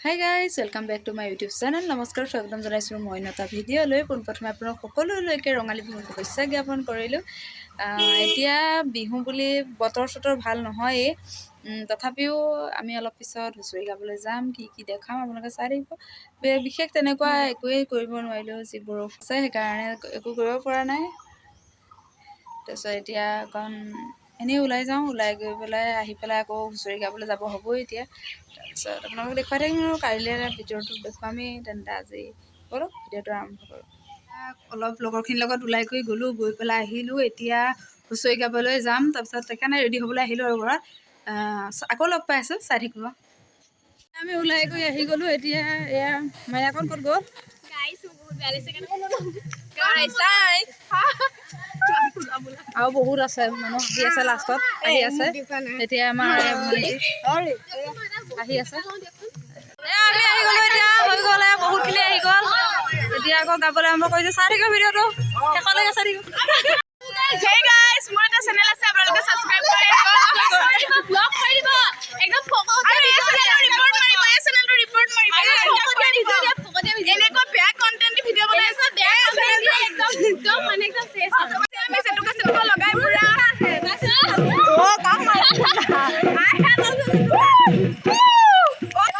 High guys welcome back to my YouTube channel. নমস্কাৰ, স্বাগতম জনাইছোঁ মই এটা ভিডিঅ'লৈ। পোনপ্ৰথমে আপোনাক সকলোলৈকে ৰঙালী বিহুৰ শুভেচ্ছা জ্ঞাপন কৰিলোঁ। এতিয়া বিহু বুলি বতৰ চতৰ ভাল নহয়েই, তথাপিও আমি অলপ পিছত হুঁচৰি গাবলৈ যাম। কি দেখাম আপোনালোকে চাই থাকিব। বিশেষ তেনেকুৱা একোৱেই কৰিব নোৱাৰিলোঁ, যিবোৰ আছে সেইকাৰণে একো কৰিব পৰা নাই। তাৰপিছত এতিয়া অকণ এনেই ওলাই যাওঁ, ওলাই গৈ পেলাই আহি পেলাই আকৌ হুঁচৰি গাবলৈ যাব হ'বই এতিয়া। তাৰপিছত আপোনালোকক দেখুৱাই থাকিম আৰু কাইলৈ ভিডিঅ'টো দেখুৱামেই। তেন্তে আজি ব'লক ভিডিঅ'টো আৰম্ভ কৰোঁ। অলপ লগৰখিনিৰ লগত ওলাই কৰি গ'লোঁ, গৈ পেলাই আহিলোঁ। এতিয়া হুঁচৰি গাবলৈ যাম। তাৰপিছত সেইকাৰণে ৰেডি হ'বলৈ আহিলোঁ আৰু ঘৰত। আকৌ লগ পাই আছোঁ, চাই থাকিব। আমি ওলাই গৈ আহি গ'লোঁ। এতিয়া এয়া মায়াকণ ক'ত গ'ল? আৰু বহুত আছে, মানুহ আহি আছে, লাষ্টত আহি আছে। এতিয়া আমাৰ আহি আছে। আমি আহি গ'লোঁ, এতিয়া হৈ গ'ল, বহুতখিনি আহি গ'ল। এতিয়া আকৌ গাবলৈ আৰম্ভ কৰিছোঁ। চাই থাকিব ভিডিঅ'টো, শেষলৈকে চাই থাকিব। Hey guys, মোৰ এটা চেনেল আছে, আপোনালোকে সাবস্ক্ৰাইব কৰি দিব, ব্লগ কৰি দিব, একদম ফোকাস আৰু এই চেনেলটো ৰিপৰ্ট মাৰিব, এই চেনেলটো ৰিপৰ্ট মাৰিব, এনেকুৱা বেয়া কন্টেন্ট ভিডিঅ' বনাই আছে, বেয়া কন্টেন্ট একদম মানে একদম চেছ আৰু আমি সেটুকা লগাই পুৰা ও কাম মাৰি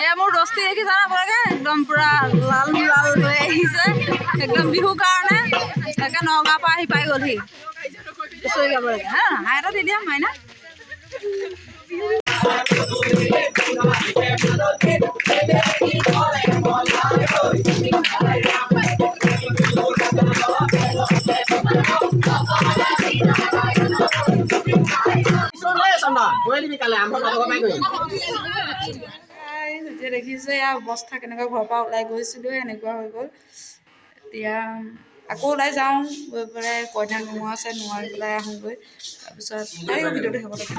এয়া মোৰ দস্তি দেখিছা না আপোনালোকে, একদম পুৰা লাল লাল হৈ আহিছে, একদম বিহুৰ কাৰণে। তাকে নগাঁৱৰ পৰা আহি পাই গ'লহি হুঁচৰি গাবলৈ। হা হাঁহ এটা দি দিয়া মাইনা। এতিয়া দেখিছোঁ এয়া অৱস্থা কেনেকুৱা, ঘৰৰ পৰা ওলাই গৈছিলোঁ এনেকুৱা হৈ গ'ল। এতিয়া আকৌ ওলাই যাওঁ, গৈ পেলাই কইনা নোহোৱা আছে, নোৱাৰি পেলাই আহোঁগৈ। তাৰপিছত ভিডিঅ'টো হ'ব লাগে।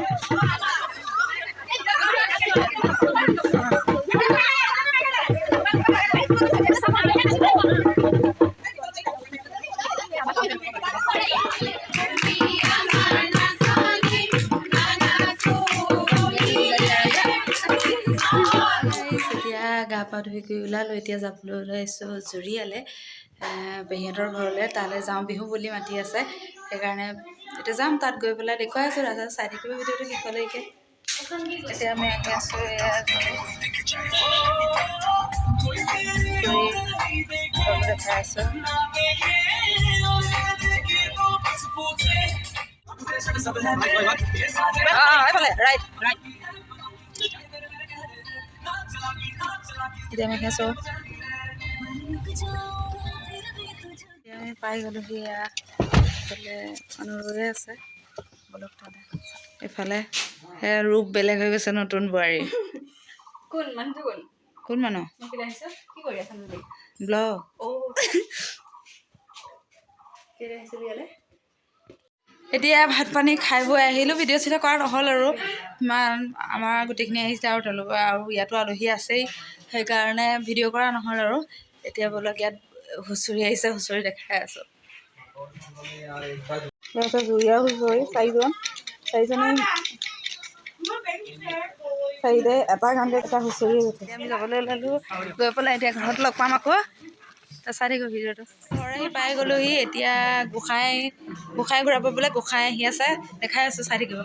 এতিয়া গা পা ধুই কৰি ওলালোঁ। এতিয়া যাবলৈ ওলাইছোঁ জুৰিয়ালে, পেহীহঁতৰ ঘৰলৈ। তালৈ যাওঁ, বিহু বুলি মাতি আছে, সেইকাৰণে এতিয়া যাম। তাত গৈ পেলাই দেখুৱাই আছোঁ, ৰাজা চাই থাকিব ভিডিঅ'টো শেষলৈকে। এতিয়া আমি আহি আছোঁ দেখাই আছোঁ। এইফালে ৰাইট ৰাইট। এতিয়া আমি আছোঁ, এতিয়া আমি পাই গ'লোঁ। সেয়া এইফালে মানুহ ৰৈ আছে, বলক তাতে। এইফালে সেয়া ৰূপ বেলেগ হৈ গৈছে, নতুন বোৱাৰী। কোন মানুহটো কোন কোন মানুহ কি কৰি আছে? ব্লগ এতিয়া ভাত পানী খাই বৈ আহিলোঁ। ভিডিঅ' চিডিঅ' কৰা নহ'ল আৰু ইমান, আমাৰ গোটেইখিনি আহিছে আৰু তেওঁলোকৰ আৰু ইয়াতো আলহী আছেই, সেইকাৰণে ভিডিঅ' কৰা নহ'ল আৰু। এতিয়া বলক ইয়াত হুঁচৰি আহিছে, হুঁচৰি দেখাই আছোঁ। জুৰীয়া হুঁচৰি চাৰিটাই এটা গানতে এটা হুঁচৰি উঠে। আমি যাবলৈ ওলালোঁ, গৈ পেলাই এতিয়া ঘৰত লগ পাম আকৌ। চাই থাকিব ভিডিঅ'টো। ঘৰ আহি পাই গ'লোহি। এতিয়া গোঁসাই ঘূৰাব বোলে, গোঁসাই আহি আছে, দেখাই আছোঁ, চাই থাকিব।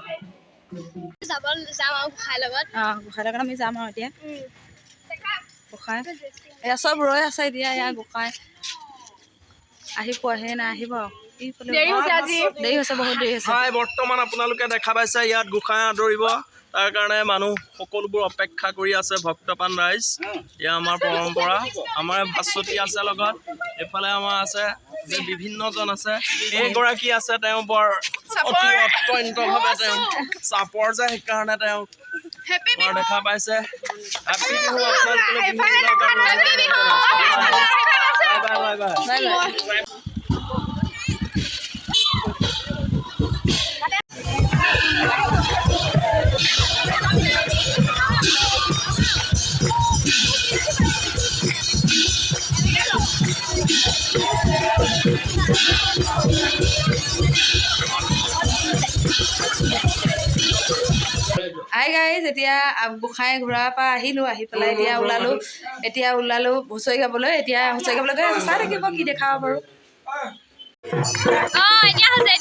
যাম আৰু গোঁসাই লগত। গোঁসাই লগত আমি যাম আৰু এতিয়া। গোঁসাই এয়া চব ৰৈ আছে। এতিয়া এয়া গোঁসাই আহি পোৱাহে নাই, আহিব আৰু। দেৰি হৈছে, বহুত দেৰি হৈছে। হয়, বৰ্তমান আপোনালোকে দেখা পাইছে ইয়াত গোঁসাই আদৰিব, তাৰ কাৰণে মানুহ সকলোবোৰ অপেক্ষা কৰি আছে, ভক্তপ্ৰাণ ৰাইজ। এয়া আমাৰ পৰম্পৰা। আমাৰ ভাস্বতী আছে লগত, এইফালে আমাৰ আছে বিভিন্নজন আছে। এইগৰাকী আছে, তেওঁ বৰ অত্যন্তভাৱে তেওঁ চাপৰ যে, সেইকাৰণে তেওঁ দেখা পাইছে। হেপী বিহু আপোনালোকে। হাই গাইজ, এতিয়া গোঁসাই ঘূৰাৰ পৰা আহিলোঁ, আহি পেলাই এতিয়া ওলালোঁ হুঁচৰি গাবলৈ। এতিয়া হুঁচৰি গাবলৈ গৈ আছোঁ, চাই থাকিব কি দেখাব বাৰু। এতিয়া হৈছে